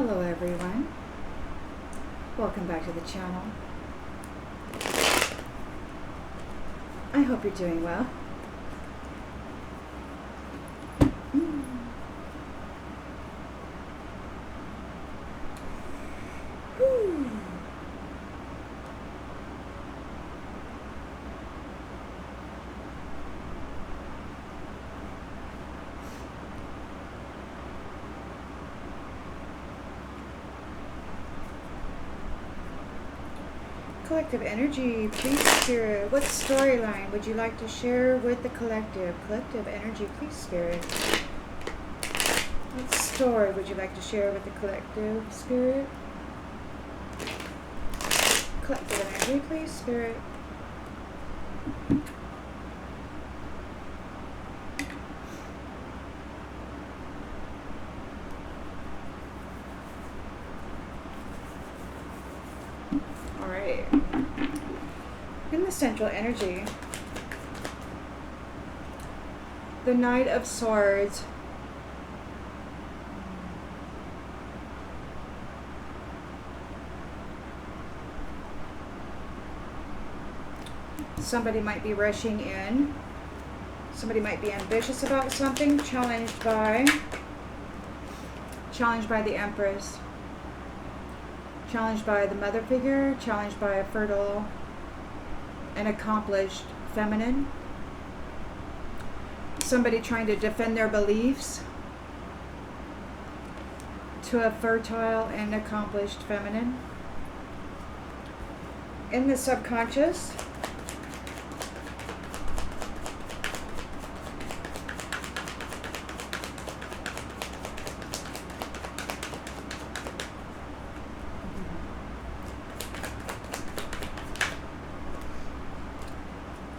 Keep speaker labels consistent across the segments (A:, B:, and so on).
A: Hello everyone, welcome back to the channel. I hope you're doing well. Collective energy, please Spirit, what storyline would you like to share with the collective? Collective energy, please Spirit. What story would you like to share with the collective Spirit? Collective energy, please Spirit. Alright. In the central energy, the Knight of Swords. Somebody might be rushing in. Somebody might be ambitious about something, challenged by the Empress. Challenged by the mother figure, challenged by a fertile and accomplished feminine. Somebody trying to defend their beliefs to a fertile and accomplished feminine. In the subconscious,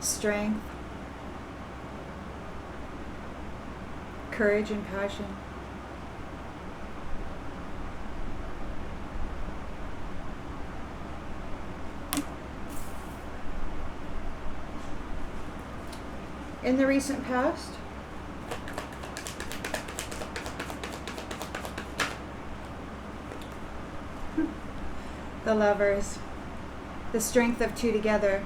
A: strength, courage and passion. In the recent past, the Lovers, the strength of two together.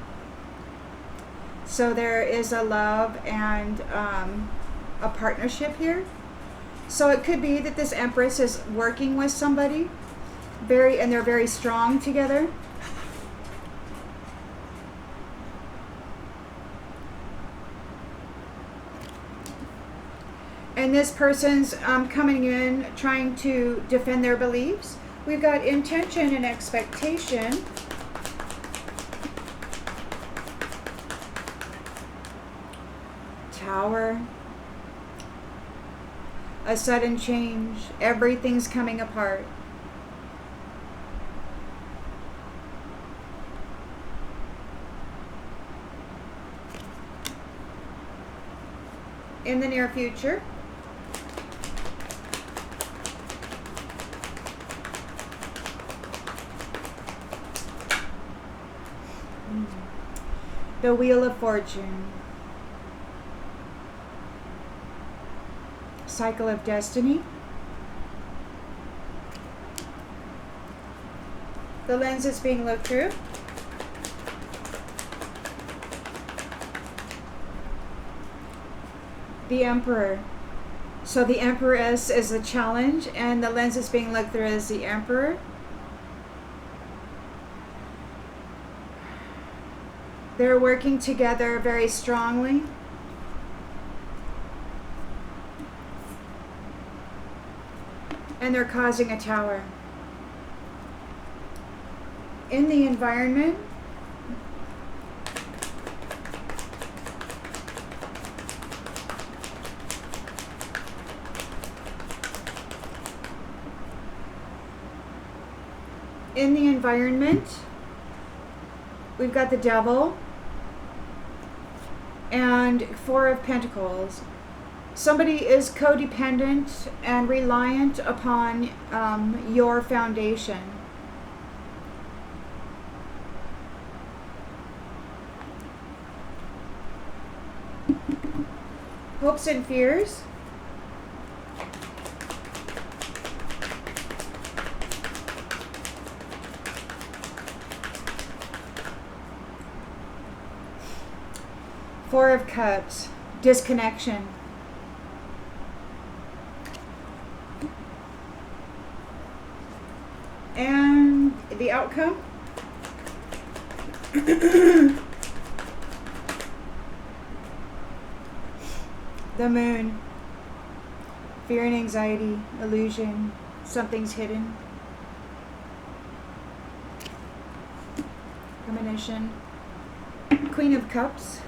A: So there is a love and a partnership here. So it could be that this Empress is working with somebody and they're very strong together. And this person's coming in trying to defend their beliefs. We've got intention and expectation. Tower, a sudden change, everything's coming apart. In the near future, the Wheel of Fortune. Cycle of destiny. The lens is being looked through. The Emperor. So the Empress is a challenge and the lens is being looked through as the Emperor. They're working together very strongly. And they're causing a tower. In the environment, we've got the Devil and Four of Pentacles. Somebody is codependent and reliant upon your foundation. Hopes and fears. Four of Cups, disconnection. And the outcome? The Moon. Fear and anxiety, illusion, something's hidden. Premonition. Queen of Cups.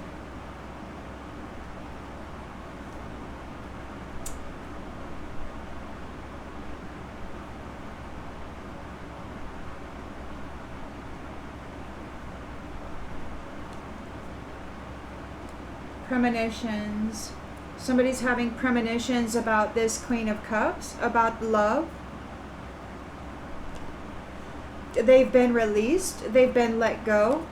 A: Premonitions. Somebody's having premonitions about this Queen of Cups, about love. They've been released. They've been let go.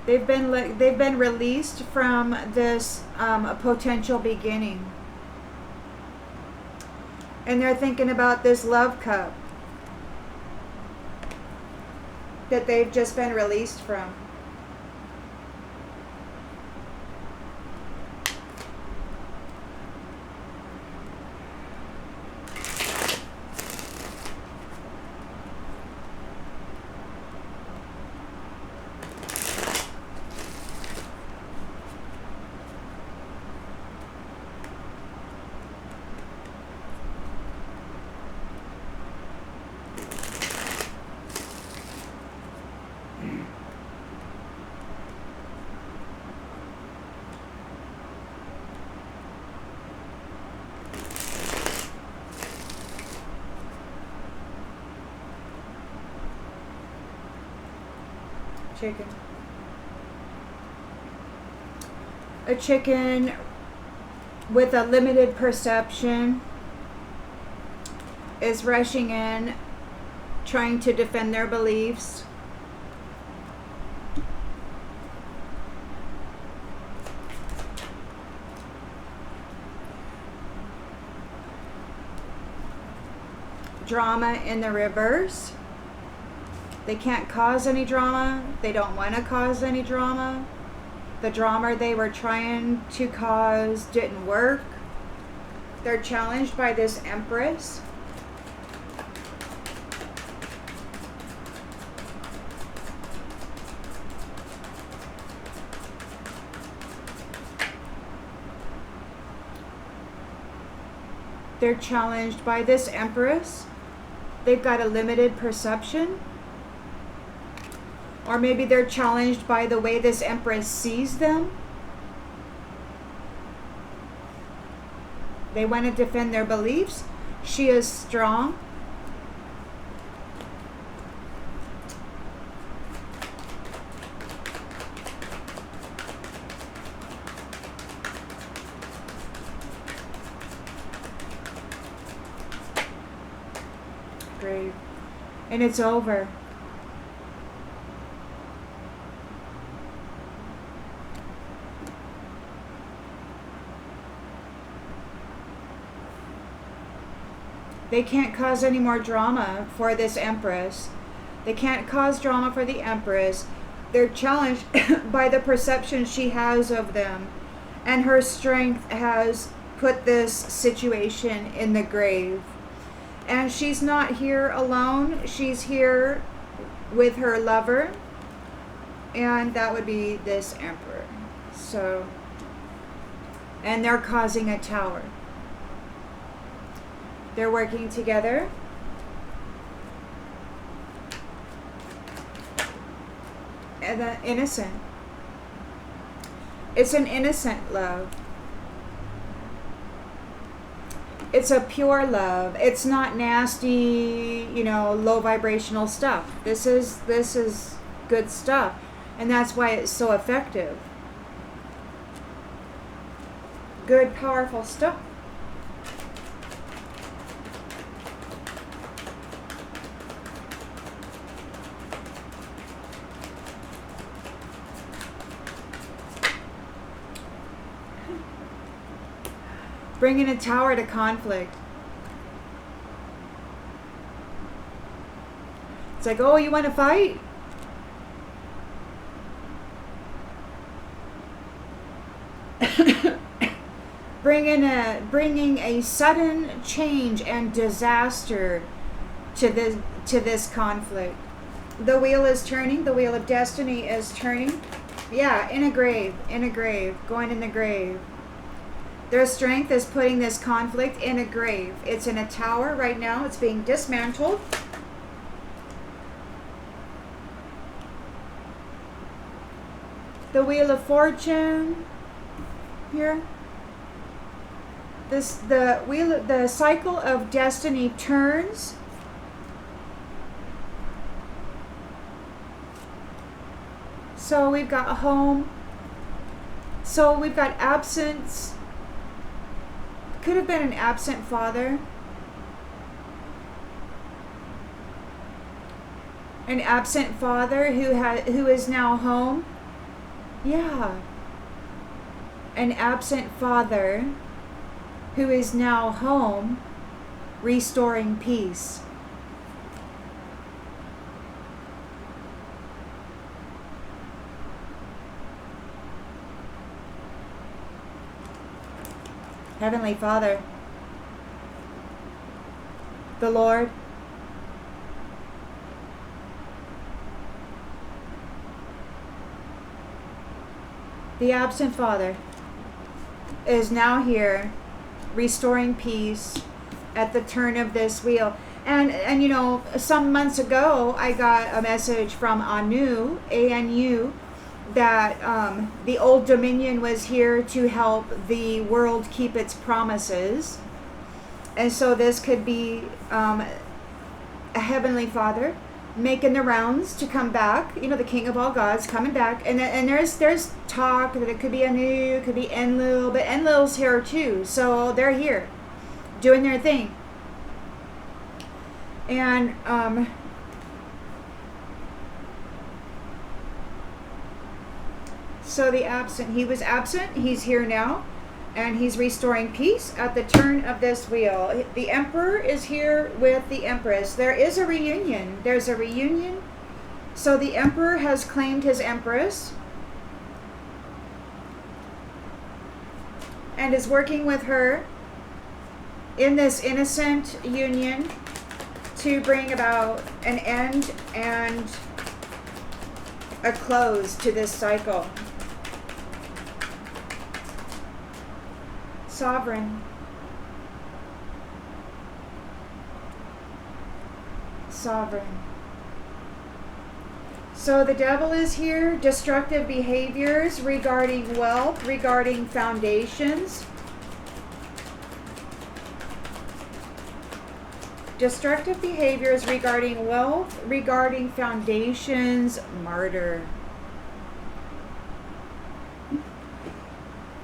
A: They've been released from this a potential beginning. And they're thinking about this love cup that they've just been released from. Chicken. A chicken with a limited perception is rushing in, trying to defend their beliefs. Drama in the reverse. They can't cause any drama. They don't want to cause any drama. The drama they were trying to cause didn't work. They're challenged by this Empress. They're challenged by this Empress. They've got a limited perception. Or maybe they're challenged by the way this Empress sees them. They want to defend their beliefs. She is strong. Great. And it's over. They can't cause any more drama for this Empress. They can't cause drama for the Empress. They're challenged by the perception she has of them. And her strength has put this situation in the grave. And she's not here alone. She's here with her lover. And that would be this Emperor. So, and they're causing a tower. They're working together. And the innocent. It's an innocent love. It's a pure love. It's not nasty, low vibrational stuff. This is good stuff. And that's why it's so effective. Good, powerful stuff. Bringing a tower to conflict. It's like, oh, you want to fight? Bringing a sudden change and disaster to this conflict. The wheel is turning. The wheel of destiny is turning. Yeah, in a grave, going in the grave. Their strength is putting this conflict in a grave. It's in a tower right now. It's being dismantled. The wheel of fortune here. The cycle of destiny turns. So we've got home. So we've got absence. Could have been an absent father. An absent father who is now home. Yeah. An absent father who is now home, restoring peace. Heavenly Father, the Lord, the absent Father is now here, restoring peace at the turn of this wheel. And you know, some months ago, I got a message from Anu, ANU, that the Old Dominion was here to help the world keep its promises. And so this could be a Heavenly Father making the rounds to come back, you know, the King of all gods coming back. And there's talk that it could be Anu, it could be Enlil, but Enlil's here too. So they're here doing their thing. And so he was absent, he's here now, and he's restoring peace at the turn of this wheel. The Emperor is here with the Empress. There is a reunion. There's a reunion. So the Emperor has claimed his Empress and is working with her in this innocent union to bring about an end and a close to this cycle. Sovereign. Sovereign. So the devil is here, destructive behaviors regarding wealth, regarding foundations. Destructive behaviors regarding wealth, regarding foundations, murder.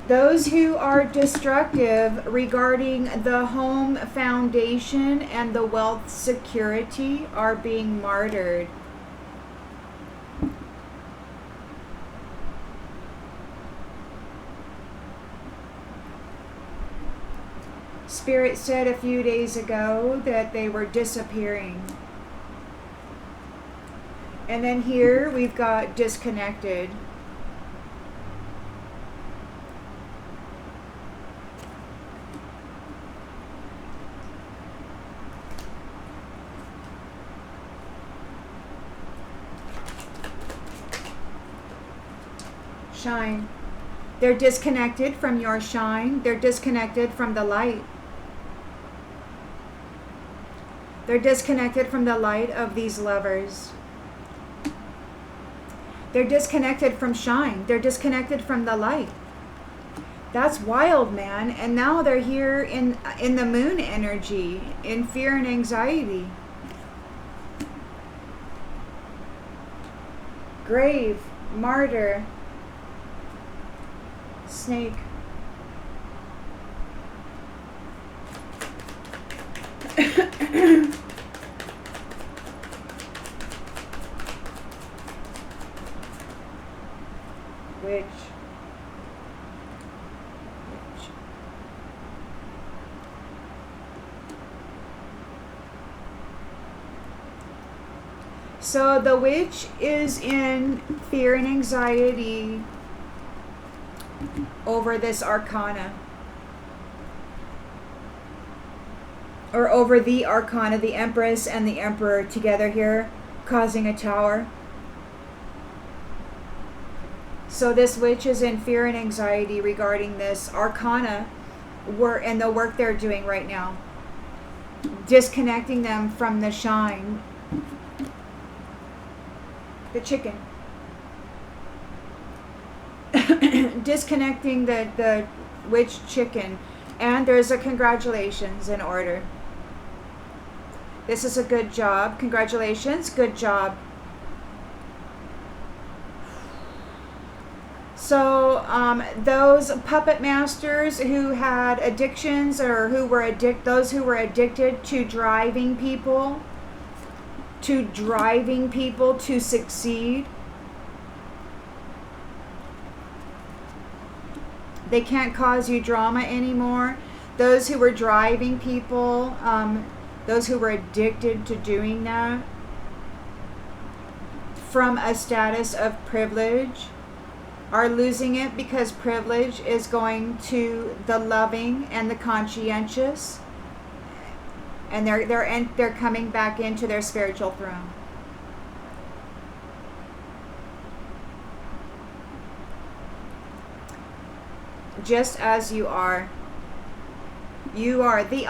A: Those who are destructive regarding the home foundation and the wealth security are being martyred. Spirit said a few days ago that they were disappearing. And then here we've got disconnected. Shine. They're disconnected from your shine. They're disconnected from the light. They're disconnected from the light of these lovers. They're disconnected from shine. They're disconnected from the light. That's wild, man. And now they're here in the moon energy, in fear and anxiety. Grave, martyr, snake. Witch. So the witch is in fear and anxiety over this arcana. Or over the arcana, the Empress and the Emperor together here, causing a tower. So this witch is in fear and anxiety regarding this arcana and the work they're doing right now. Disconnecting them from the shine. The chicken. Disconnecting the witch chicken. And there's a congratulations in order. This is a good job. Congratulations. Good job. So those puppet masters who had addictions or who were those who were addicted to driving people to succeed, they can't cause you drama anymore. Those who were driving people, those who were addicted to doing that from a status of privilege are losing it, because privilege is going to the loving and the conscientious, and they're coming back into their spiritual throne. Just as you are the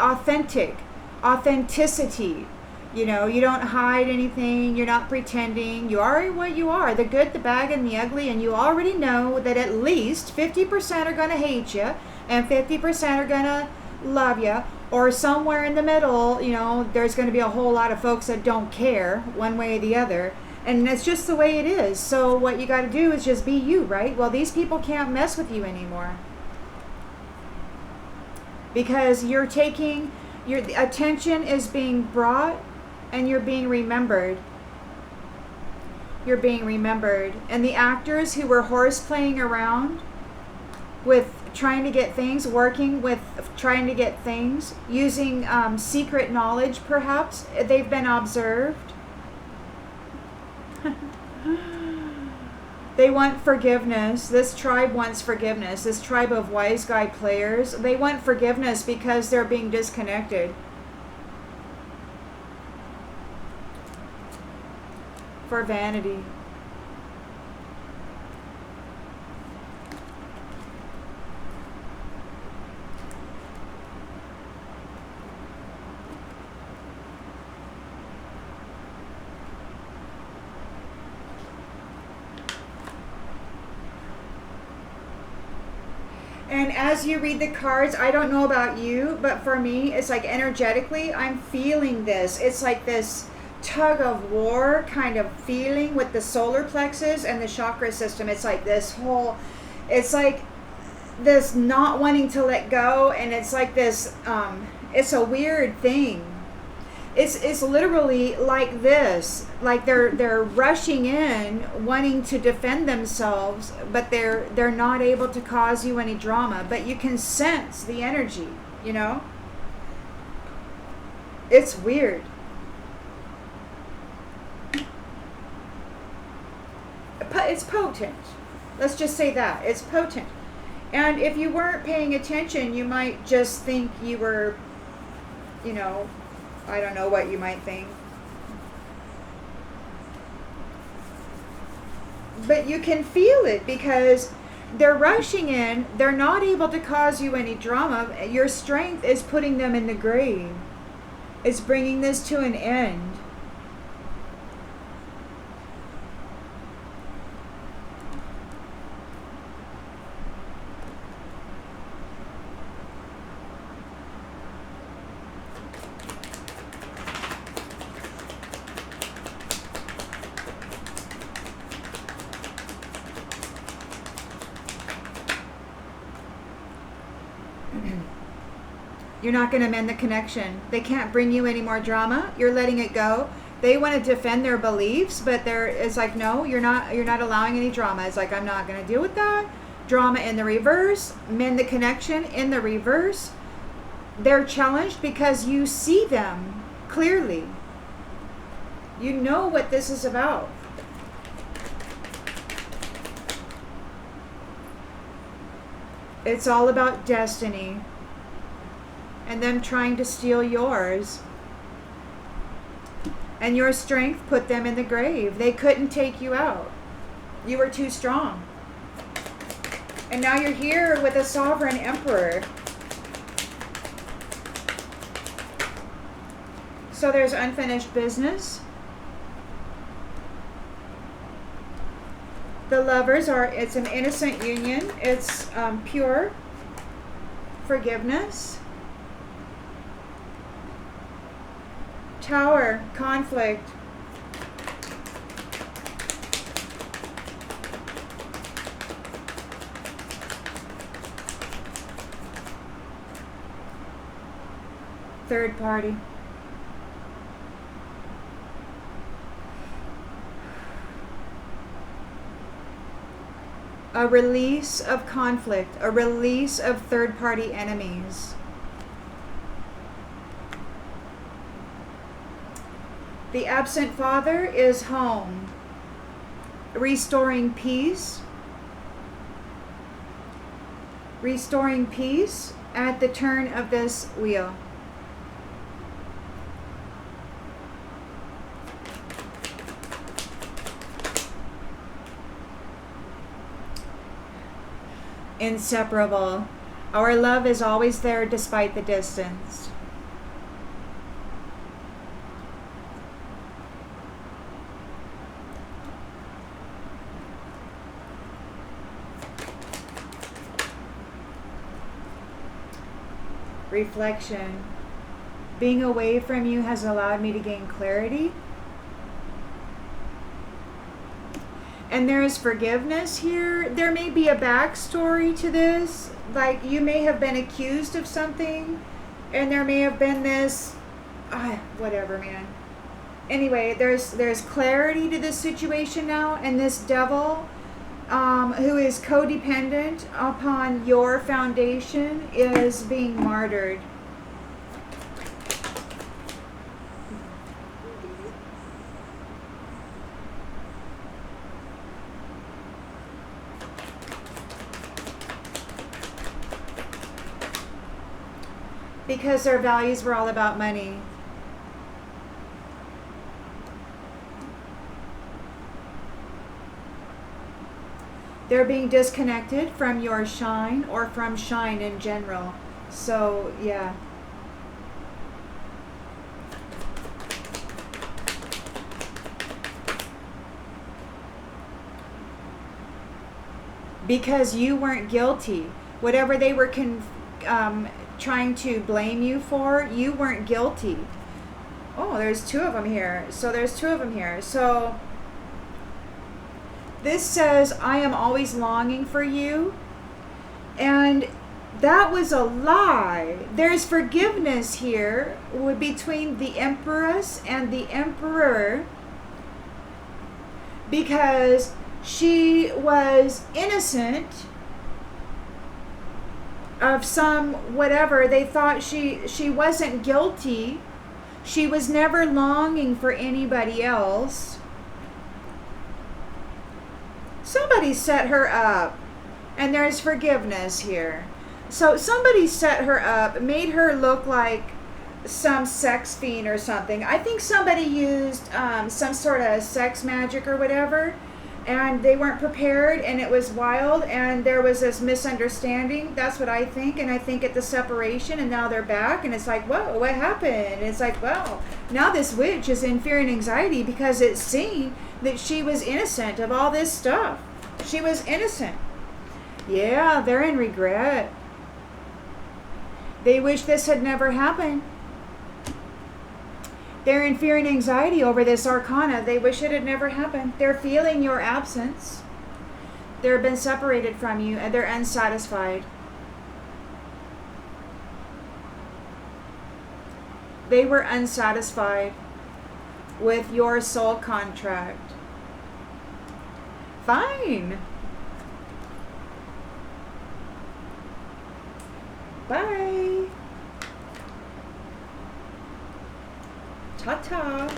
A: authenticity. You know, you don't hide anything. You're not pretending. You are what you are, the good, the bad, and the ugly. And you already know that at least 50% are going to hate you and 50% are going to love you. Or somewhere in the middle, you know, there's going to be a whole lot of folks that don't care one way or the other. And that's just the way it is. So what you got to do is just be you, right? Well, these people can't mess with you anymore. Because your attention is being brought and you're being remembered. You're being remembered. And the actors who were horse playing around with trying to get things, working with trying to get things, using secret knowledge perhaps, they've been observed. They want forgiveness. This tribe wants forgiveness. This tribe of wise guy players, they want forgiveness because they're being disconnected. For vanity. And as you read the cards, I don't know about you, but for me, it's like energetically, I'm feeling this. It's like this tug of war kind of feeling with the solar plexus and the chakra system. It's like this whole, it's like this not wanting to let go. And it's like this, it's a weird thing. It's literally like this, like they're rushing in, wanting to defend themselves, but they're not able to cause you any drama. But you can sense the energy, you know. It's weird. It's potent. Let's just say that it's potent. And if you weren't paying attention, you might just think you were, you know, I don't know what you might think. But you can feel it because they're rushing in. They're not able to cause you any drama. Your strength is putting them in the grave. It's bringing this to an end. You're not going to mend the connection. They can't bring you any more drama. You're letting it go. They want to defend their beliefs, but it's like, no, you're not allowing any drama. It's like, I'm not going to deal with that. Drama in the reverse. Mend the connection in the reverse. They're challenged because you see them clearly. You know what this is about. It's all about destiny and them trying to steal yours. And your strength put them in the grave. They couldn't take you out. You were too strong. And now you're here with a sovereign emperor. So there's unfinished business. The Lovers it's an innocent union. It's pure forgiveness. Tower, conflict. Third party. A release of conflict, a release of third-party enemies. The absent father is home, restoring peace. Restoring peace at the turn of this wheel. Inseparable. Our love is always there despite the distance. Reflection. Being away from you has allowed me to gain clarity. And there is forgiveness here. There may be a backstory to this. Like you may have been accused of something. And there may have been this... whatever, man. Anyway, there's clarity to this situation now. And this devil, who is codependent upon your foundation, is being martyred. Because their values were all about money. They're being disconnected from your shine or from shine in general. So, yeah. Because you weren't guilty. Whatever they were trying to blame you for, you weren't guilty. Oh, there's two of them here. So this says, I am always longing for you. And that was a lie. There's forgiveness here between the Empress and the Emperor, because she was innocent of some whatever. They thought she wasn't guilty. She was never longing for anybody else. Somebody set her up, and there's forgiveness here. So somebody set her up, made her look like some sex fiend or something. I think somebody used some sort of sex magic or whatever, and they weren't prepared, and it was wild, and there was this misunderstanding. That's what I think. And I think at the separation, and now they're back, and it's like, whoa, what happened? And it's like, well, now this witch is in fear and anxiety because it's seen that she was innocent of all this stuff. She was innocent. Yeah, they're in regret. They wish this had never happened. They're in fear and anxiety over this arcana. They wish it had never happened. They're feeling your absence. They've been separated from you, and they're unsatisfied. They were unsatisfied with your soul contract. Fine. Bye. Ta-ta.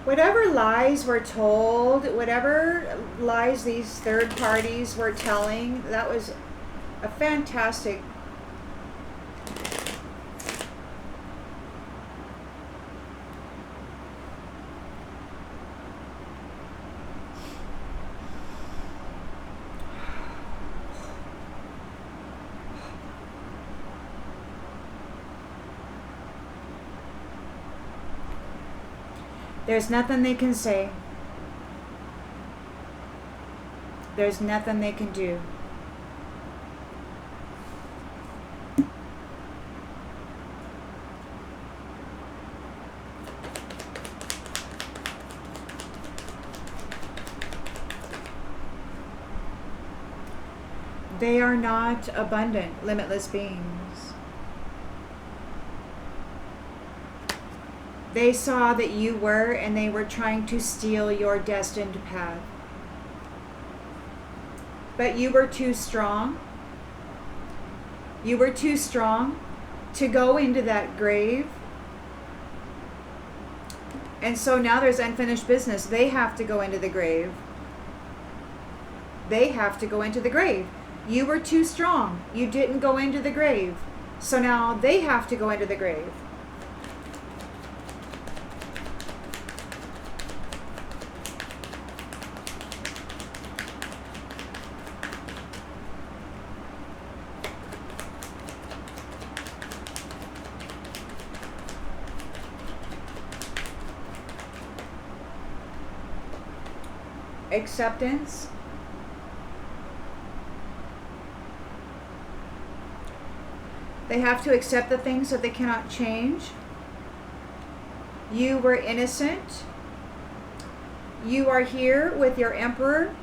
A: Whatever lies were told, whatever lies these third parties were telling, that was a fantastic. There's nothing they can say. There's nothing they can do. They are not abundant, limitless beings. They saw that you were, and they were trying to steal your destined path. But you were too strong. You were too strong to go into that grave. And so now there's unfinished business. They have to go into the grave. They have to go into the grave. You were too strong. You didn't go into the grave. So now they have to go into the grave. Acceptance. They have to accept the things that they cannot change. You were innocent. You are here with your emperor.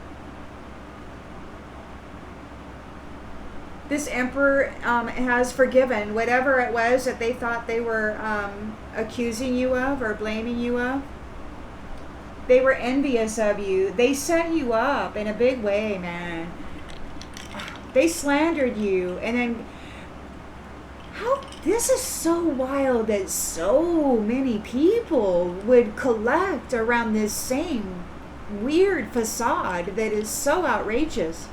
A: This emperor has forgiven whatever it was that they thought they were accusing you of or blaming you of. They were envious of you. They set you up in a big way, man. They slandered you. And then, this is so wild that so many people would collect around this same weird facade that is so outrageous.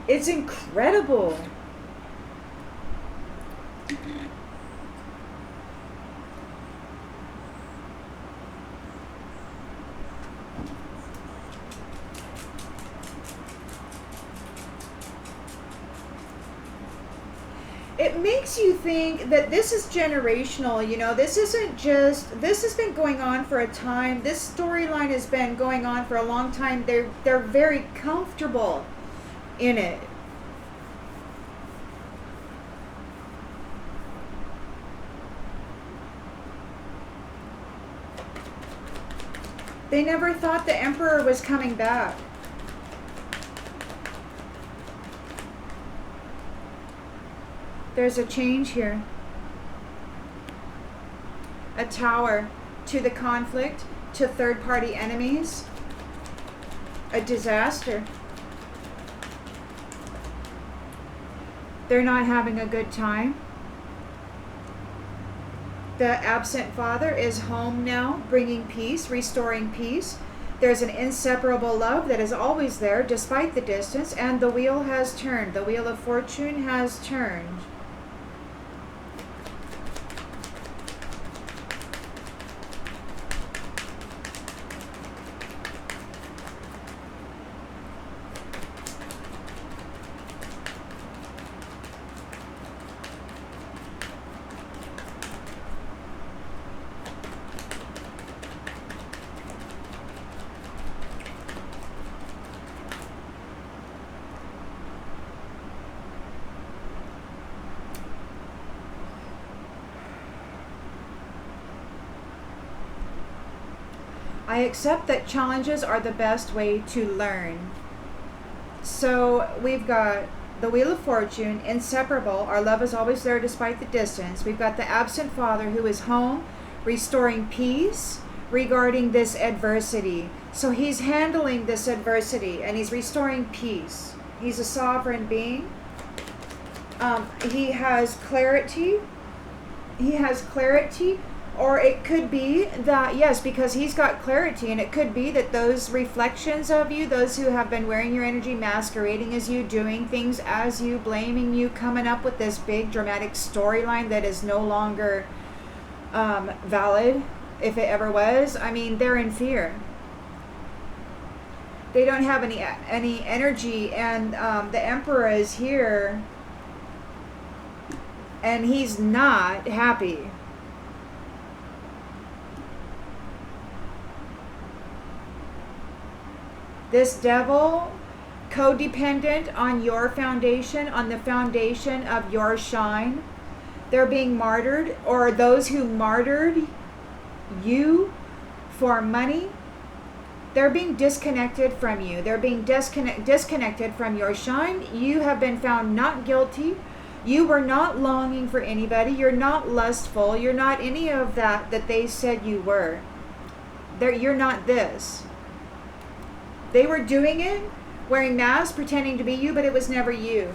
A: It's incredible. It makes you think that this is generational, you know, this isn't just, this has been going on for a time. This storyline has been going on for a long time. They're very comfortable in it. They never thought the emperor was coming back. There's a change here. A tower to the conflict, to third-party enemies. A disaster. They're not having a good time. The absent father is home now, bringing peace, restoring peace. There's an inseparable love that is always there, despite the distance, and the wheel has turned. The wheel of fortune has turned. I accept that challenges are the best way to learn. So we've got the Wheel of Fortune, inseparable. Our love is always there despite the distance. We've got the absent father who is home, restoring peace regarding this adversity. So he's handling this adversity and he's restoring peace. He's a sovereign being. He has clarity. He has clarity. Or it could be that, yes, because he's got clarity, and it could be that those reflections of you, those who have been wearing your energy, masquerading as you, doing things as you, blaming you, coming up with this big dramatic storyline that is no longer valid, if it ever was. I mean, they're in fear. They don't have any energy, and the Emperor is here, and he's not happy. This devil, codependent on your foundation, on the foundation of your shine. They're being martyred, or those who martyred you for money, they're being disconnected from you. They're being disconnected from your shine. You have been found not guilty. You were not longing for anybody. You're not lustful. You're not any of that they said you were. You're not this. They were doing it, wearing masks, pretending to be you, but it was never you.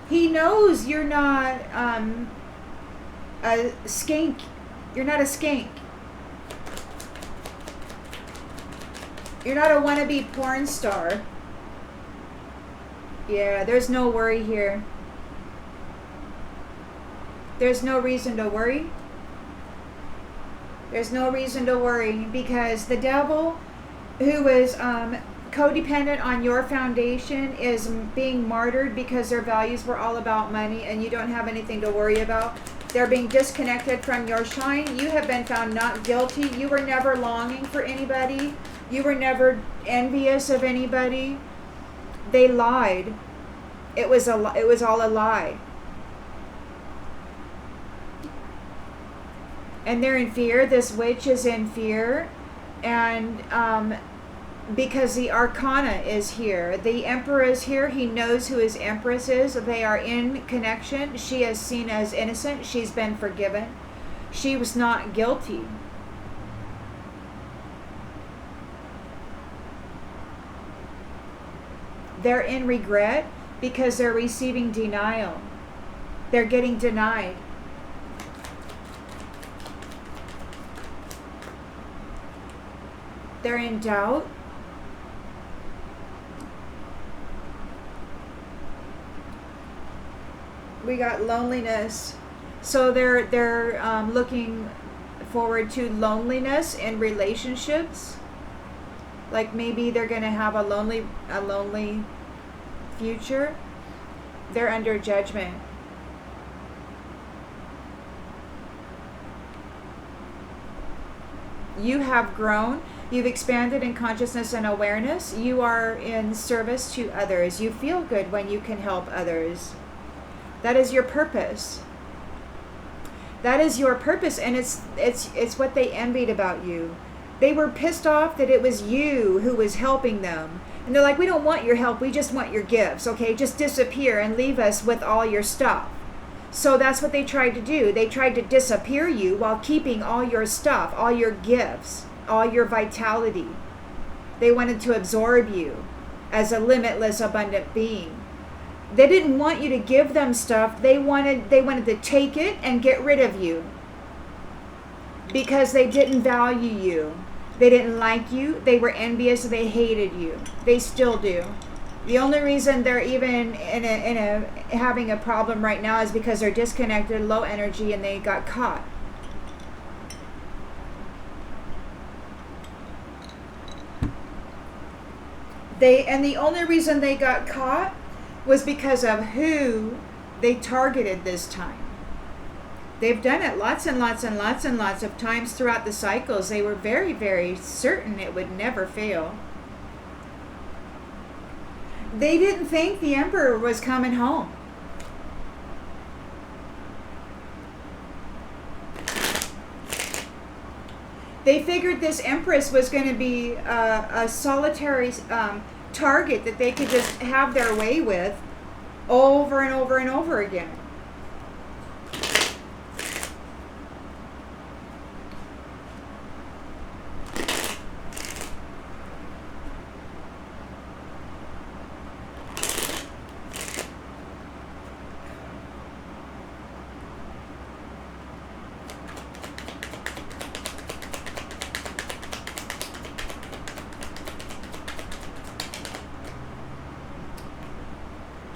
A: He knows you're not a skank. You're not a skank. You're not a wannabe porn star. Yeah, there's no worry here. There's no reason to worry. There's no reason to worry, because the devil, who is codependent on your foundation, is being martyred because their values were all about money, and you don't have anything to worry about. They're being disconnected from your shine. You have been found not guilty. You were never longing for anybody. You were never envious of anybody. They lied. It was all a lie. And they're in fear. This witch is in fear. And because the Arcana is here. The Emperor is here. He knows who his Empress is. They are in connection. She is seen as innocent. She's been forgiven. She was not guilty. They're in regret because they're receiving denial. They're getting denied. They're in doubt. We got loneliness. So they're looking forward to loneliness in relationships. Like maybe they're going to have a lonely future. They're under judgment. You have grown. You've expanded in consciousness and awareness. You are in service to others. You feel good when you can help others. That is your purpose. That is your purpose, and it's what they envied about you. They were pissed off that it was you who was helping them. And they're like, we don't want your help, we just want your gifts, okay? Just disappear and leave us with all your stuff. So that's what they tried to do. They tried to disappear you while keeping all your stuff, all your gifts, all your vitality. They wanted to absorb you as a limitless, abundant being. They didn't want you to give them stuff. They wanted to take it and get rid of you. Because they didn't value you. They didn't like you. They were envious. They hated you. They still do. The only reason they're even having a problem right now is because they're disconnected, low energy, and they got caught. And the only reason they got caught was because of who they targeted this time. They've done it lots and lots and lots and lots of times throughout the cycles. They were very, very certain it would never fail. They didn't think the Emperor was coming home. They figured this Empress was going to be a solitary target that they could just have their way with over and over and over again.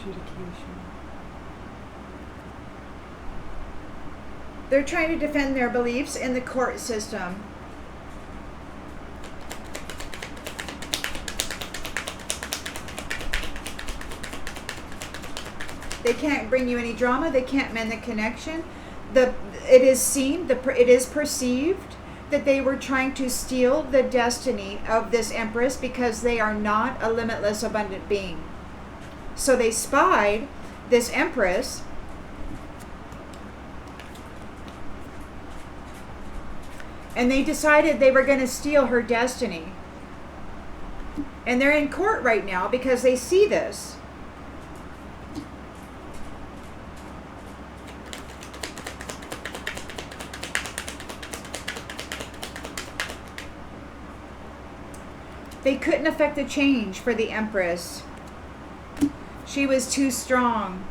B: Adjudication.
A: They're trying to defend their beliefs in the court system. They can't bring you any drama. They can't mend the connection. It is perceived that they were trying to steal the destiny of this Empress because they are not a limitless, abundant being. So they spied this Empress and they decided they were going to steal her destiny. And they're in court right now because they see this. They couldn't affect the change for the Empress. She was too strong.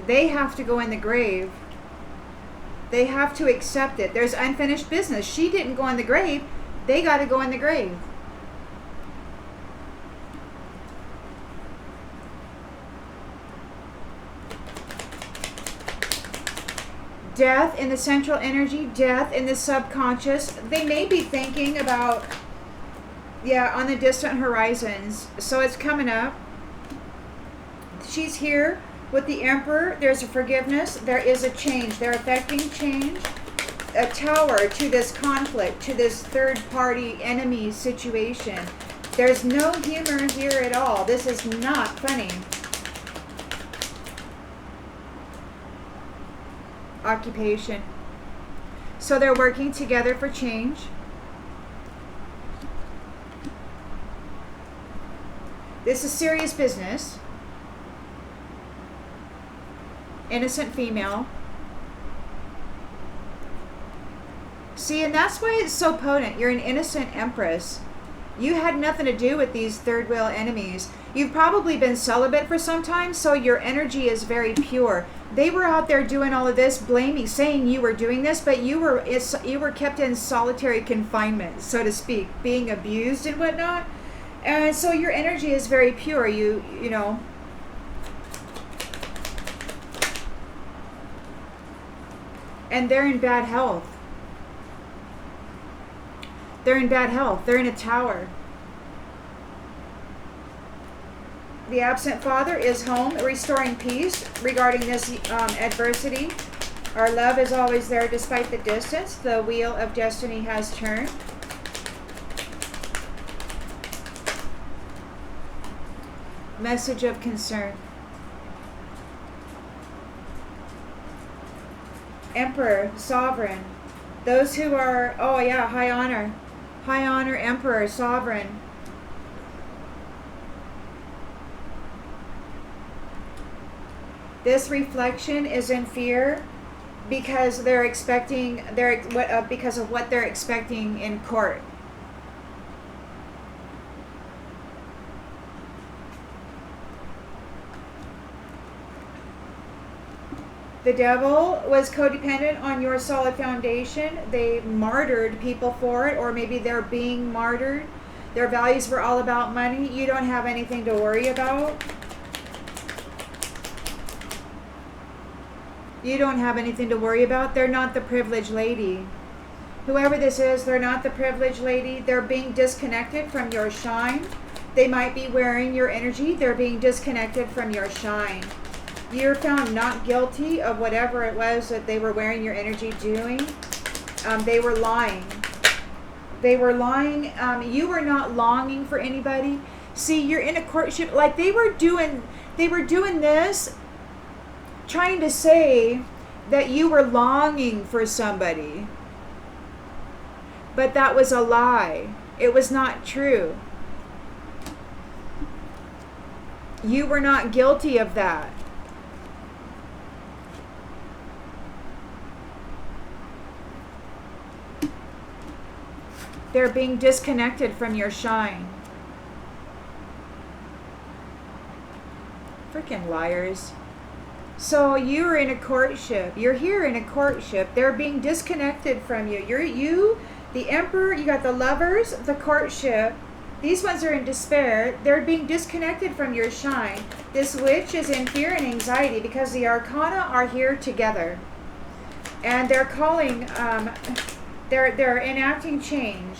A: They have to go in the grave. They have to accept it. There's unfinished business. She didn't go in the grave. They got to go in the grave. Death in the central energy, death in the subconscious. They may be thinking about, on the distant horizons. So it's coming up. She's here with the Emperor. There's a forgiveness. There is a change. They're affecting change. A tower to this conflict, to this third party enemy situation. There's no humor here at all. This is not funny. Occupation. So they're working together for change. This is serious business. Innocent female. See, and that's why it's so potent. You're an innocent Empress. You had nothing to do with these third wheel enemies. You've probably been celibate for some time, so your energy is very pure. They were out there doing all of this, blaming, saying you were doing this, but you were kept in solitary confinement, so to speak, being abused and whatnot. And so your energy is very pure. You know. And they're in bad health. They're in bad health. They're in a tower. The absent father is home, restoring peace regarding this adversity. Our love is always there despite the distance. The wheel of destiny has turned. Message of concern. Emperor, sovereign. Those who are, high honor. High honor, emperor, sovereign. This reflection is in fear because they're expecting because of what they're expecting in court. The devil was codependent on your solid foundation. They martyred people for it, or maybe they're being martyred. Their values were all about money. You don't have anything to worry about. You don't have anything to worry about. They're not the privileged lady. Whoever this is, they're not the privileged lady. They're being disconnected from your shine. They might be wearing your energy. They're being disconnected from your shine. You're found not guilty of whatever it was that they were wearing your energy doing. They were lying. They were lying. You were not longing for anybody. See, you're in a courtship. Like they were doing this, trying to say that you were longing for somebody. But that was a lie. It was not true. You were not guilty of that. They're being disconnected from your shine. Freaking liars. So you're in a courtship. You're here in a courtship. They're being disconnected from you. You, the emperor, you got the lovers, the courtship. These ones are in despair. They're being disconnected from your shine. This witch is in fear and anxiety because the arcana are here together. And they're calling, they're enacting change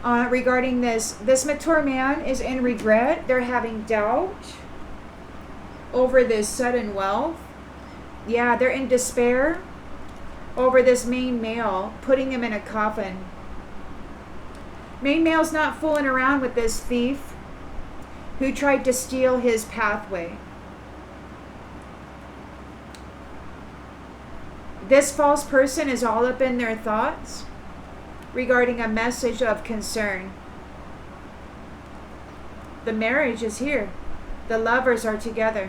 A: regarding this. This mature man is in regret. They're having doubt over this sudden wealth. Yeah, they're in despair over this main male, putting him in a coffin. Main male's not fooling around with this thief who tried to steal his pathway. This false person is all up in their thoughts regarding a message of concern. The marriage is here. The lovers are together.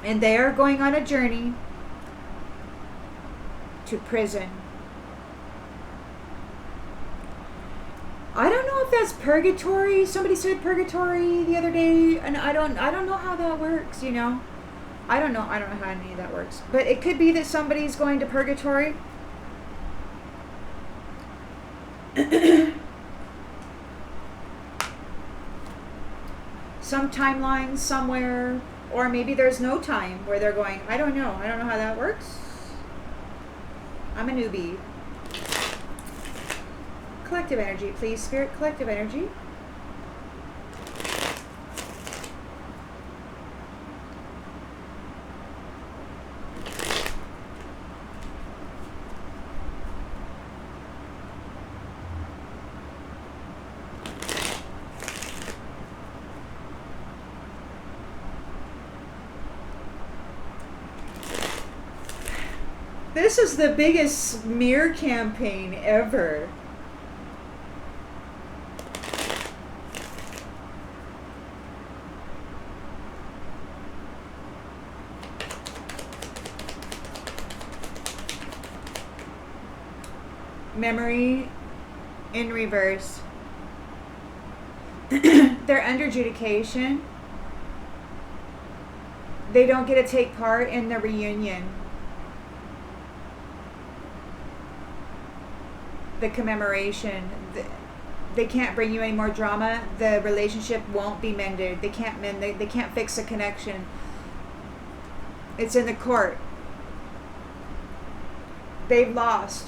A: And they are going on a journey to prison. I don't know if that's purgatory. Somebody said purgatory the other day, and I don't know how that works, you know. I don't know how any of that works. But it could be that somebody's going to purgatory. Some timeline somewhere, or maybe there's no time where they're going. I don't know how that works. I'm a newbie. Collective energy, please, Spirit. Collective energy. This is the biggest smear campaign ever. Memory in reverse. They're under adjudication. They don't get to take part in the reunion. The commemoration. They can't bring you any more drama. The relationship won't be mended. They can't mend. They can't fix a connection. It's in the court. They've lost.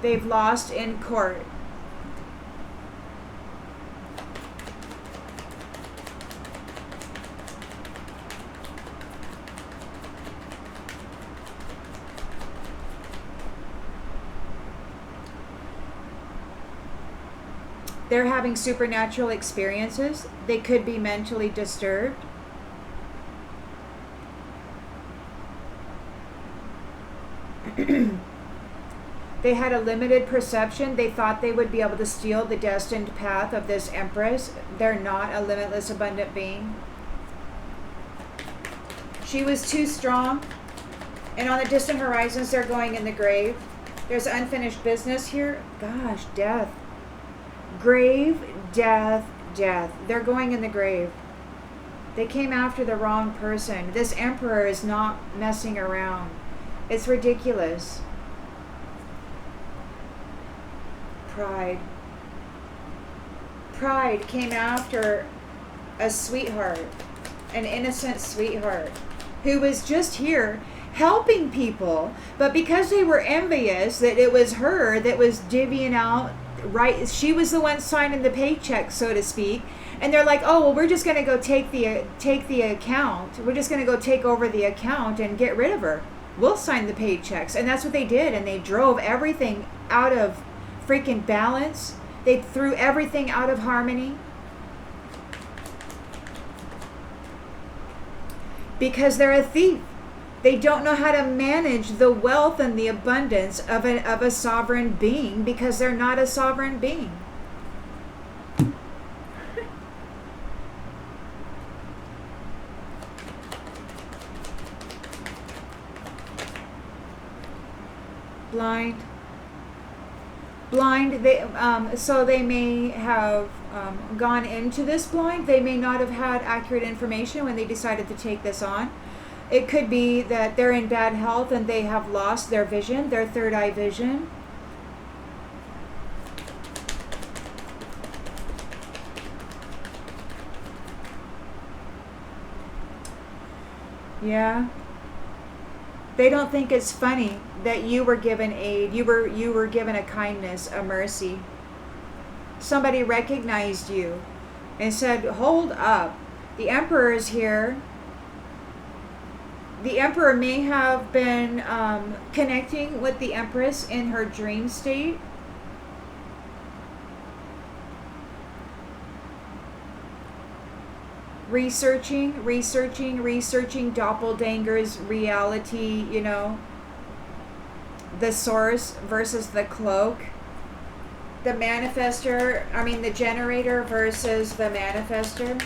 A: They've lost in court. They're having supernatural experiences. They could be mentally disturbed. They had a limited perception. They thought they would be able to steal the destined path of this Empress. They're not a limitless, abundant being. She was too strong. And on the distant horizons, they're going in the grave. There's unfinished business here. Gosh, death. Grave, death, death. They're going in the grave. They came after the wrong person. This emperor is not messing around. It's ridiculous. Pride. Pride came after a sweetheart, an innocent sweetheart, who was just here helping people, but because they were envious that it was her that was divvying out, right, she was the one signing the paycheck, so to speak, and they're like, oh, well, we're just going to go take the account. We're just going to go take over the account and get rid of her. We'll sign the paychecks. And that's what they did, and they drove everything out of freaking balance. They threw everything out of harmony. Because they're a thief. They don't know how to manage the wealth and the abundance of a sovereign being, because they're not a sovereign being. Blind. So they may have gone into this blind. They may not have had accurate information when they decided to take this on. It could be that they're in bad health and they have lost their vision, their third eye vision. Yeah. They don't think it's funny that you were given aid. You were given a kindness, a mercy. Somebody recognized you and said, "Hold up. The Emperor is here." The Emperor may have been connecting with the Empress in her dream state. Researching doppeldanger's reality, you know, the source versus the cloak, the the generator versus the manifester.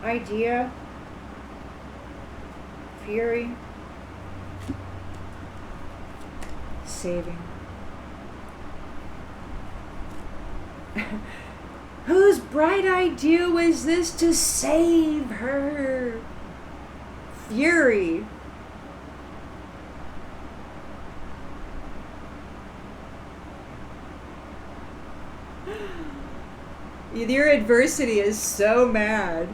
A: Idea, fury, saving. Whose bright idea was this to save her? Fury. Your adversity is so mad.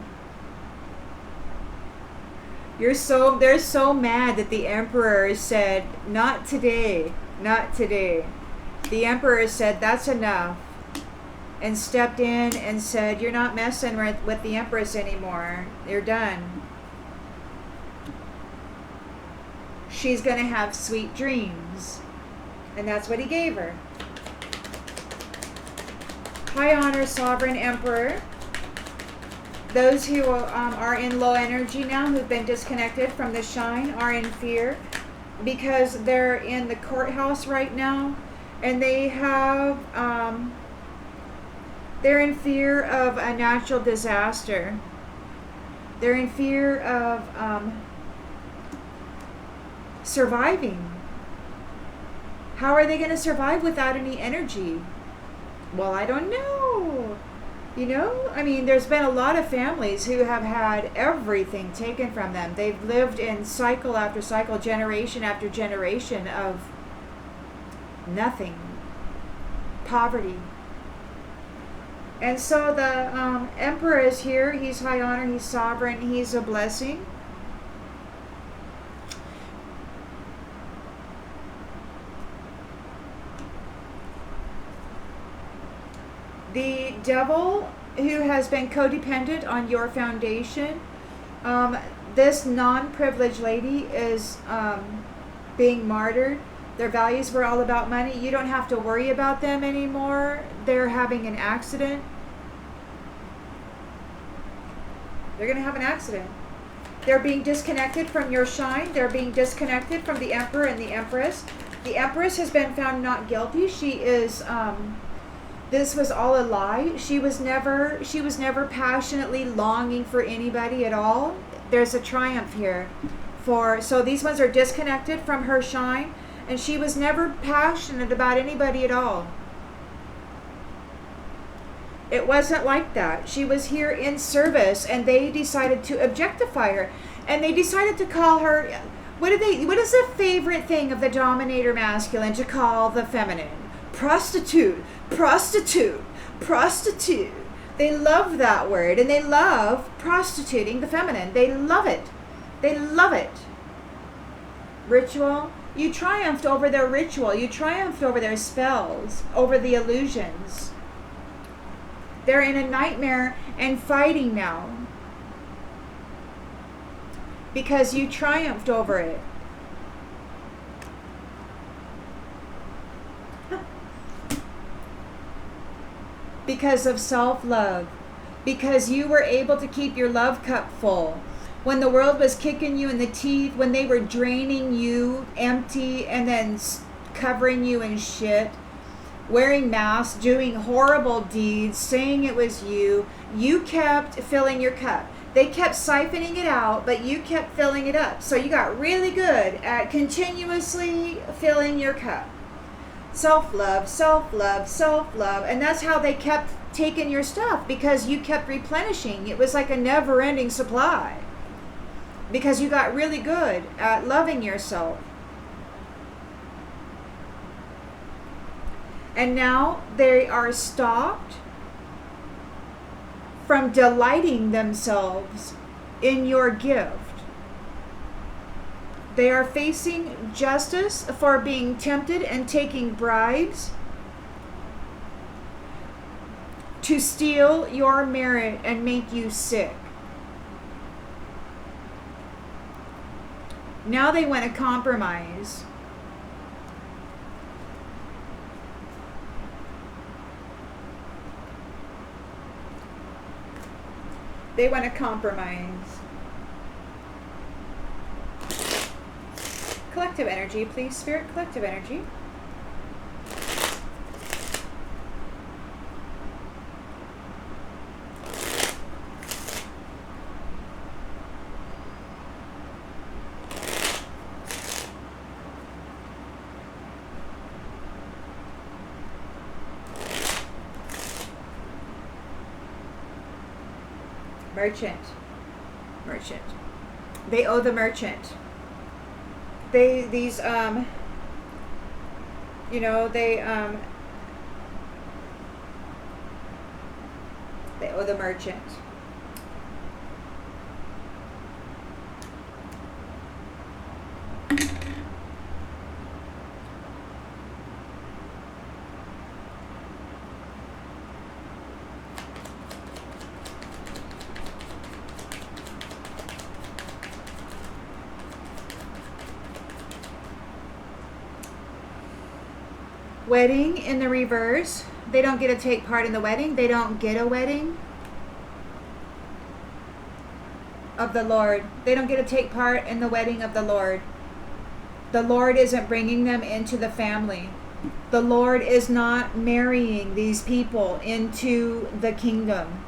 A: They're so mad that the Emperor said, "Not today, not today." The Emperor said, "That's enough," and stepped in and said, "You're not messing with the Empress anymore. You're done. She's going to have sweet dreams." And that's what he gave her. High honor, sovereign Emperor. Those who are in low energy now, who've been disconnected from the shine, are in fear because they're in the courthouse right now, and they have they're in fear of a natural disaster. They're in fear of surviving. How are they going to survive without any energy? Well, I don't know. You know, I mean, there's been a lot of families who have had everything taken from them. They've lived in cycle after cycle, generation after generation of nothing, poverty. And so the Emperor is here. He's high honor, he's sovereign, he's a blessing. The devil, who has been codependent on your foundation, this non-privileged lady is being martyred. Their values were all about money. You don't have to worry about them anymore. They're having an accident. They're going to have an accident. They're being disconnected from your shine. They're being disconnected from the Emperor and the Empress. The Empress has been found not guilty. She is... this was all a lie. She was never passionately longing for anybody at all. There's a triumph here. So these ones are disconnected from her shine, and she was never passionate about anybody at all. It wasn't like that. She was here in service, and they decided to objectify her, and they decided to call her, what is the favorite thing of the dominator masculine to call the feminine? Prostitute. Prostitute. Prostitute. They love that word, and they love prostituting the feminine. They love it. They love it. Ritual. You triumphed over their ritual. You triumphed over their spells, over the illusions. They're in a nightmare and fighting now because you triumphed over it. Because of self-love, because you were able to keep your love cup full. When the world was kicking you in the teeth, when they were draining you empty and then covering you in shit, wearing masks, doing horrible deeds, saying it was you, you kept filling your cup. They kept siphoning it out, but you kept filling it up. So you got really good at continuously filling your cup. Self-love, self-love, self-love. And that's how they kept taking your stuff, because you kept replenishing. It was like a never-ending supply, because you got really good at loving yourself. And now they are stopped from delighting themselves in your gift. They are facing justice for being tempted and taking bribes to steal your merit and make you sick. Now they want to compromise. They want to compromise. Collective energy, please, Spirit. Collective energy. Merchant. They owe the merchant. They owe the merchant. Wedding in the reverse. They don't get to take part in the wedding. They don't get a wedding of the Lord. They don't get to take part in the wedding of the Lord. The Lord isn't bringing them into the family. The Lord is not marrying these people into the kingdom.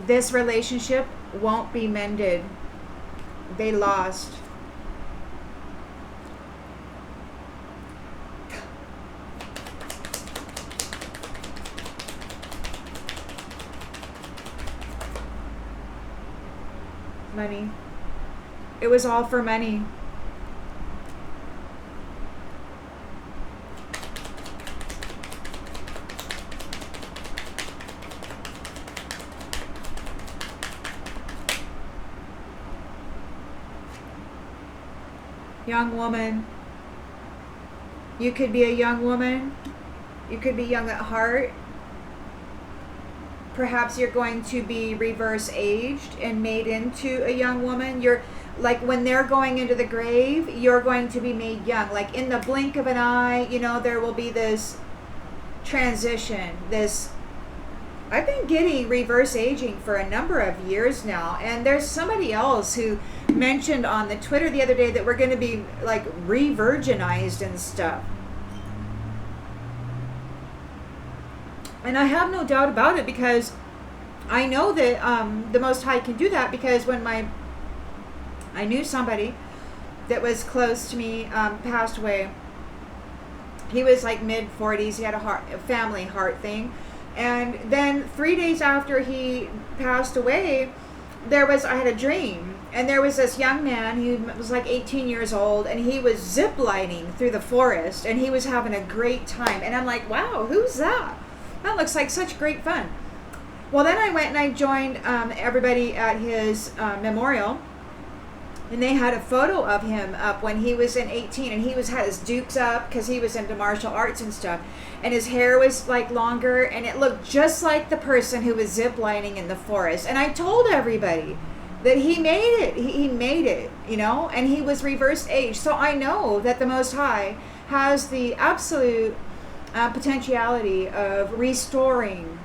A: This relationship won't be mended. They lost. Money. It was all for money. Young woman. You could be a young woman. You could be young at heart. Perhaps you're going to be reverse aged and made into a young woman. You're like, when they're going into the grave, you're going to be made young. Like in the blink of an eye, there will be this transition. I've been getting reverse aging for a number of years now. And there's somebody else who mentioned on the Twitter the other day that we're going to be like re-virginized and stuff. And I have no doubt about it, because I know that the Most High can do that, because when I knew somebody that was close to me passed away. He was like mid-40s. He had a family heart thing. And then 3 days after he passed away, I had a dream. And there was this young man, he was like 18 years old, and he was zip lining through the forest, and he was having a great time. And I'm like, wow, who's that? That looks like such great fun. Well, then I went and I joined everybody at his memorial, and they had a photo of him up when he was in 18, and he had his dukes up because he was into martial arts and stuff, and his hair was like longer, and it looked just like the person who was zip lining in the forest. And I told everybody that he made it. He made it, and he was reverse age. So I know that the Most High has the absolute potentiality of restoring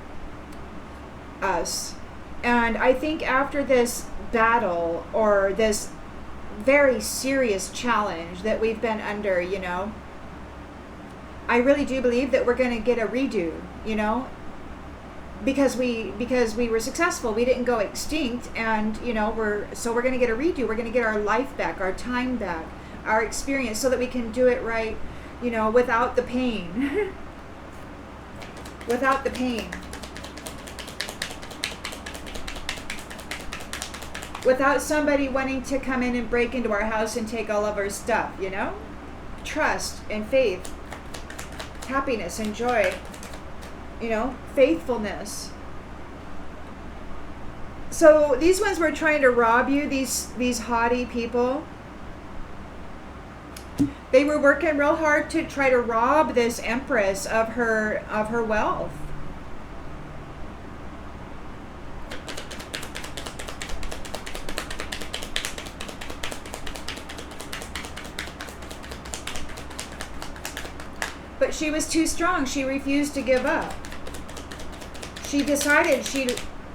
A: us. And I think after this battle, or this very serious challenge that we've been under, I really do believe that we're going to get a redo, because we were successful. We didn't go extinct, and we're going to get a redo. We're going to get our life back, our time back, our experience, so that we can do it right, without the pain. Without the pain. Without somebody wanting to come in and break into our house and take all of our stuff, Trust and faith, happiness and joy, faithfulness. So these ones were trying to rob you, these haughty people. They were working real hard to try to rob this Empress of her wealth. But she was too strong. She refused to give up. She decided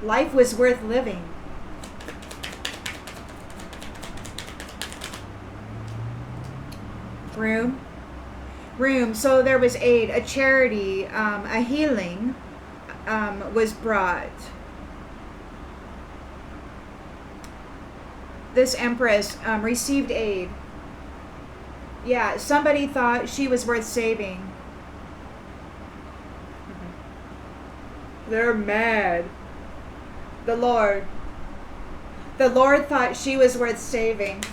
A: life was worth living. Room. So there was aid, a charity, a healing was brought. This Empress received aid. Yeah, somebody thought she was worth saving. They're mad. The Lord thought she was worth saving.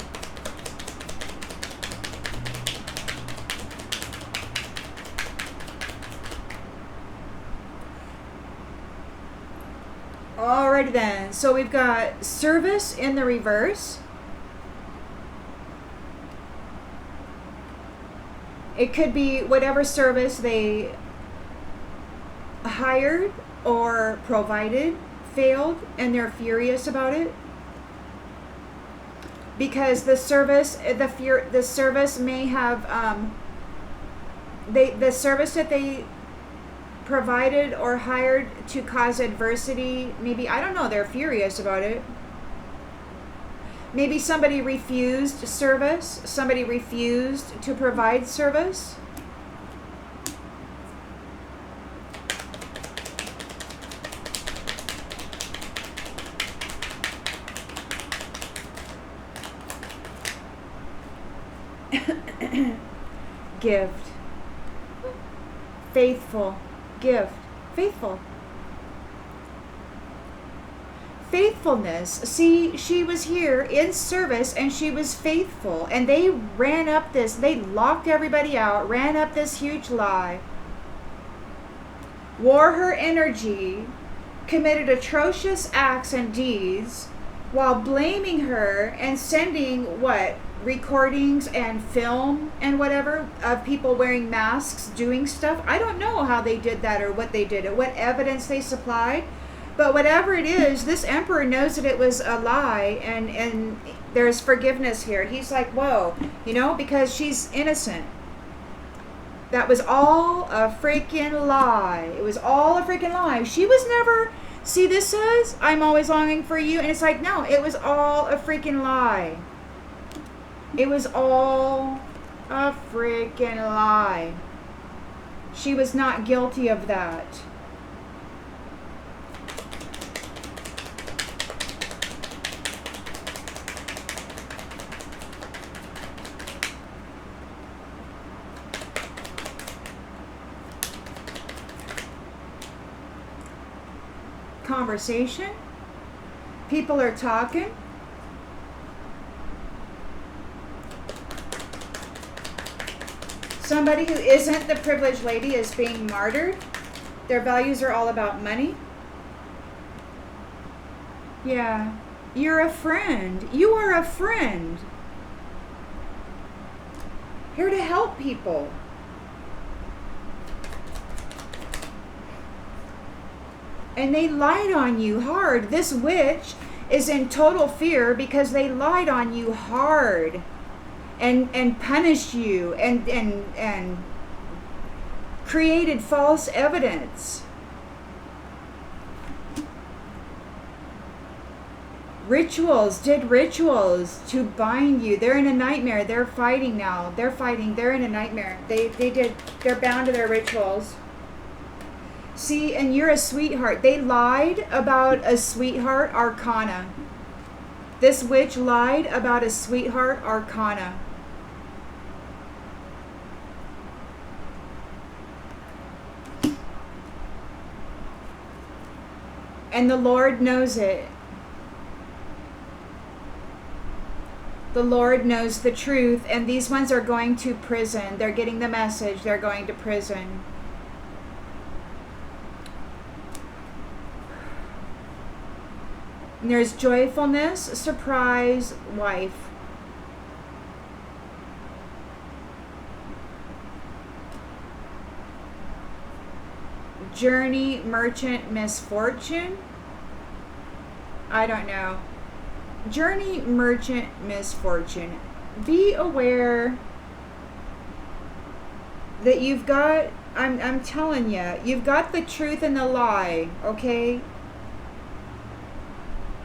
A: Alrighty then. So we've got service in the reverse. It could be whatever service they hired or provided failed, and they're furious about it because the service may have the service that they provided or hired to cause adversity. Maybe, I don't know, they're furious about it. Maybe somebody refused service. Somebody refused to provide service. Gift. Faithful. Gift. Faithful. Faithfulness. See, she was here in service and she was faithful, and they locked everybody out, ran up this huge lie, wore her energy, committed atrocious acts and deeds while blaming her and sending recordings and film and whatever of people wearing masks doing stuff. I don't know how they did that or what they did or what evidence they supplied. But whatever it is, this emperor knows that it was a lie, and there's forgiveness here. He's like, whoa, because she's innocent. That was all a freaking lie. It was all a freaking lie. She was never, see, this says, I'm always longing for you. And it's like, no, it was all a freaking lie. It was all a freaking lie. She was not guilty of that. Conversation. People are talking. Somebody who isn't the privileged lady is being martyred. Their values are all about money. Yeah. You're a friend. You are a friend. Here to help people. And they lied on you hard. This witch is in total fear because they lied on you hard and punished you and created false evidence. Did rituals to bind you. They're in a nightmare. They're fighting now. They're in a nightmare. They're bound to their rituals. See, and you're a sweetheart. They lied about a sweetheart arcana. This witch lied about a sweetheart arcana. And the Lord knows it. The Lord knows the truth, and these ones are going to prison. They're getting the message. They're going to prison. And there's joyfulness, surprise, wife. Journey, merchant, misfortune. I don't know. Journey, merchant, misfortune. Be aware that you've got, I'm telling you, you've got the truth and the lie, okay?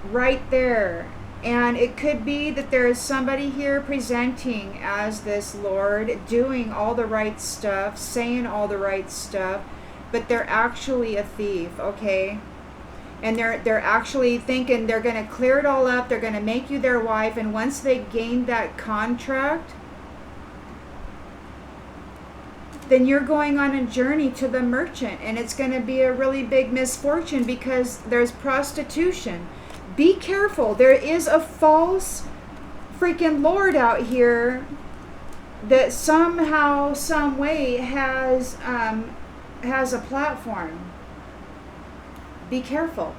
A: Right there. And it could be that there is somebody here presenting as this Lord, doing all the right stuff, saying all the right stuff, but they're actually a thief, okay? And they're actually thinking they're going to clear it all up, they're going to make you their wife, and once they gain that contract, then you're going on a journey to the merchant, and it's going to be a really big misfortune because there's prostitution. Be careful. There is a false freaking Lord out here that somehow, some way has a platform. Be careful.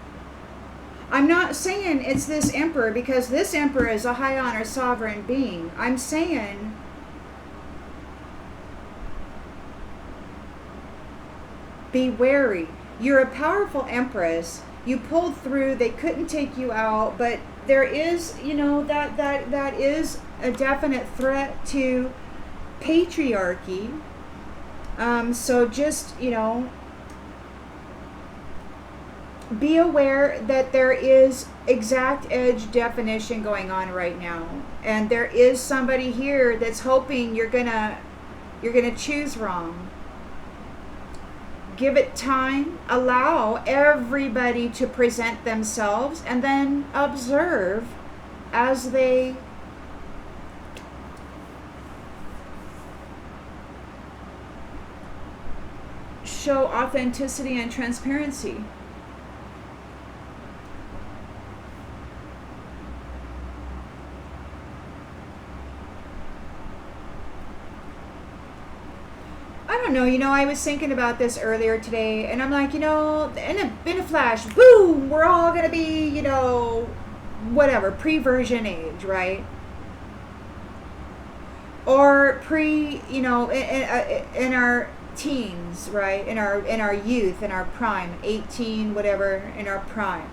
A: I'm not saying it's this emperor, because this emperor is a high honor sovereign being. I'm saying be wary. You're a powerful empress. You pulled through. They couldn't take you out, but there is, you know, that is a definite threat to patriarchy. So just, you know, be aware that there is exact edge definition going on right now, and there is somebody here that's hoping you're gonna choose wrong. Give it time. Allow everybody to present themselves, and then observe as they show authenticity and transparency. No, you know, I was thinking about this earlier today, and I'm like, you know, in a flash, boom, we're all going to be, you know, whatever, pre-version age, right? Or you know, in our teens, right? In our youth, in our prime, 18, whatever, in our prime.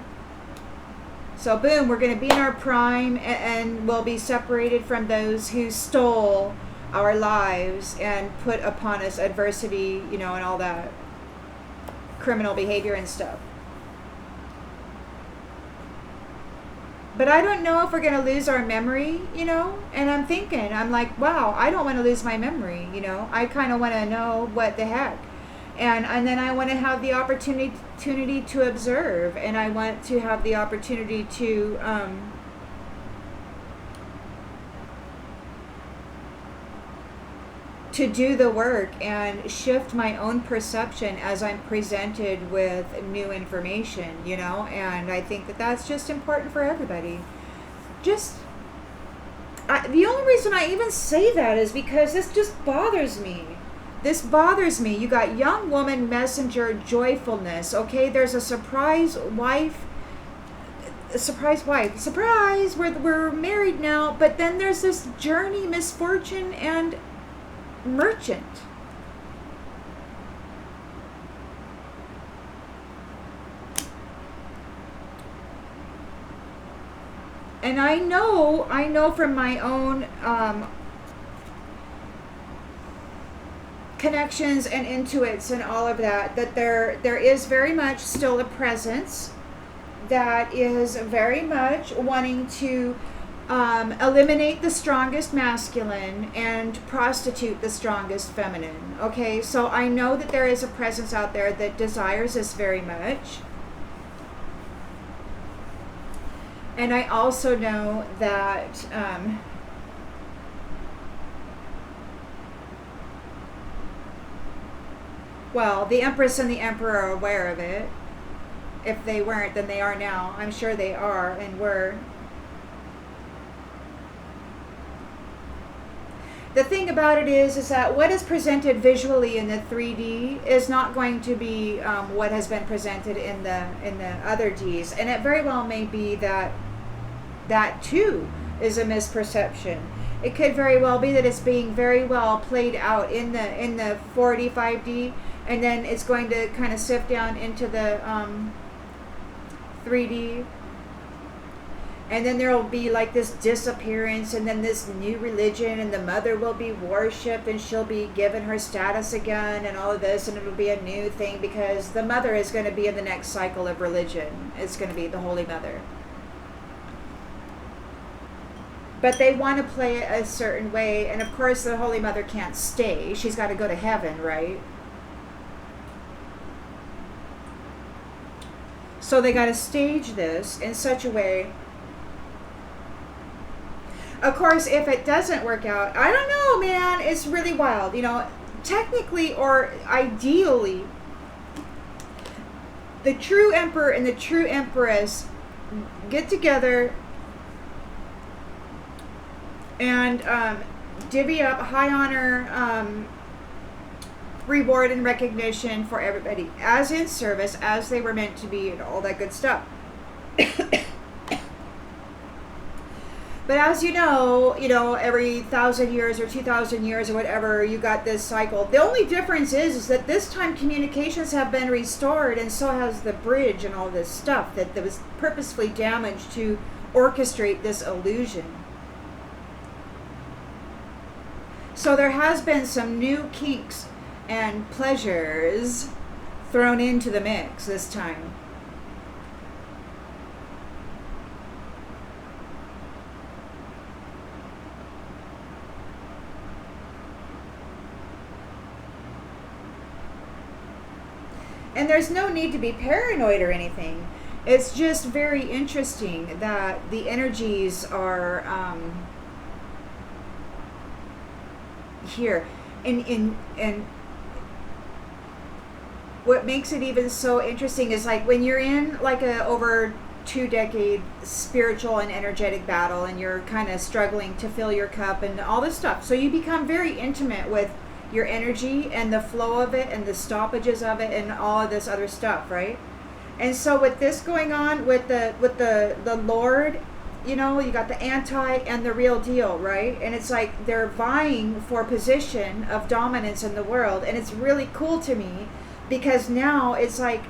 A: So boom, we're going to be in our prime, and we'll be separated from those who stole our lives and put upon us adversity, you know, and all that criminal behavior and stuff. But I don't know if we're going to lose our memory, you know, and I'm like, wow, I don't want to lose my memory, you know. I kind of want to know what the heck. And then I want to have the opportunity to observe, and I want to have the opportunity to do the work and shift my own perception as I'm presented with new information, you know. And I think that that's just important for everybody. The only reason I even say that is because this just bothers me. This bothers me. You got young woman, messenger, joyfulness. Okay, there's a surprise wife. Surprise, we're married now. But then there's this journey, misfortune, and merchant. And I know from my own connections and intuits and all of that there is very much still a presence that is very much wanting to Eliminate the strongest masculine and prostitute the strongest feminine. Okay, so I know that there is a presence out there that desires this very much. And I also know that well, the Empress and the Emperor are aware of it. If they weren't, then they are now. I'm sure they are and were. The thing about it is that what is presented visually in the 3D is not going to be what has been presented in the other Ds, and it very well may be that that too is a misperception. It could very well be that it's being very well played out in the 4D, 5D, and then it's going to kind of sift down into the 3D. And then there will be like this disappearance and then this new religion, and the mother will be worshipped and she'll be given her status again and all of this, and it'll be a new thing because the mother is going to be in the next cycle of religion. It's going to be the Holy Mother. But they want to play it a certain way, and of course the Holy Mother can't stay. She's got to go to heaven, right? So they got to stage this in such a way. Of course, if it doesn't work out, I don't know, man. It's really wild. You know, technically or ideally, the true Emperor and the true Empress get together and divvy up high honor, reward and recognition for everybody, as in service, as they were meant to be, and all that good stuff. But as you know, every 1,000 years or 2,000 years or whatever, you got this cycle. The only difference is that this time communications have been restored, and so has the bridge and all this stuff that was purposefully damaged to orchestrate this illusion. So there has been some new kinks and pleasures thrown into the mix this time. And there's no need to be paranoid or anything. It's just very interesting that the energies are here. And what makes it even so interesting is like when you're in like a over 2-decade spiritual and energetic battle, and you're kind of struggling to fill your cup and all this stuff. So you become very intimate with your energy and the flow of it and the stoppages of it and all of this other stuff, right? And so with this going on with the Lord, you got the anti and the real deal, right? And it's like they're vying for position of dominance in the world, and it's really cool to me because now it's like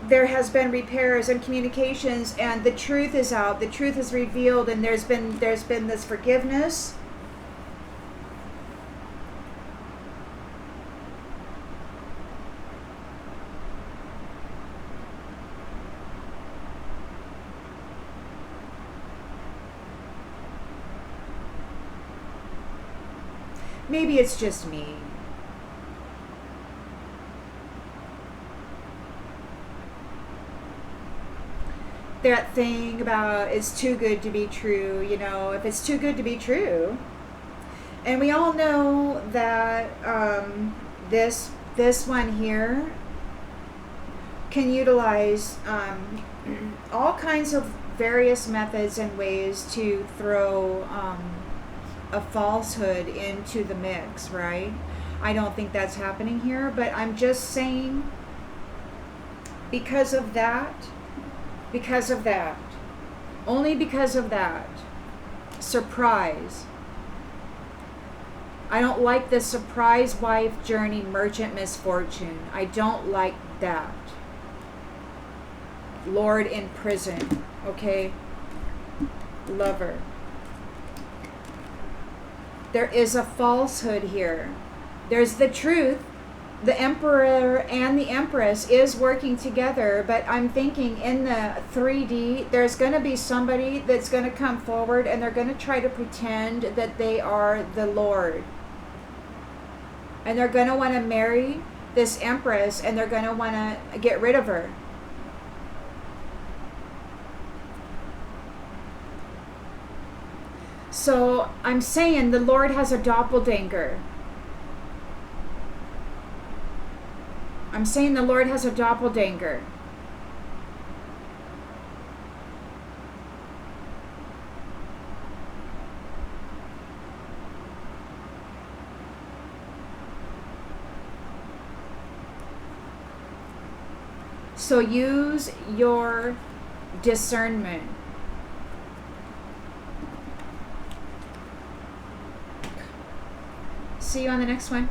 A: there has been repairs and communications, and the truth is out, the truth is revealed, and there's been this forgiveness. Maybe it's just me. That thing about it's too good to be true, if it's too good to be true. And we all know that this one here can utilize all kinds of various methods and ways to throw a falsehood into the mix, right? I don't think that's happening here, but I'm just saying because of that, only because of that, surprise. I don't like the surprise wife journey merchant misfortune. I don't like that. Lord in prison, okay? Lover. There is a falsehood here. There's the truth, the Emperor and the Empress is working together, but I'm thinking in the 3D, there's going to be somebody that's going to come forward and they're going to try to pretend that they are the Lord. And they're going to want to marry this Empress and they're going to want to get rid of her. So I'm saying the Lord has a doppelganger. I'm saying the Lord has a doppelganger. So use your discernment. See you on the next one.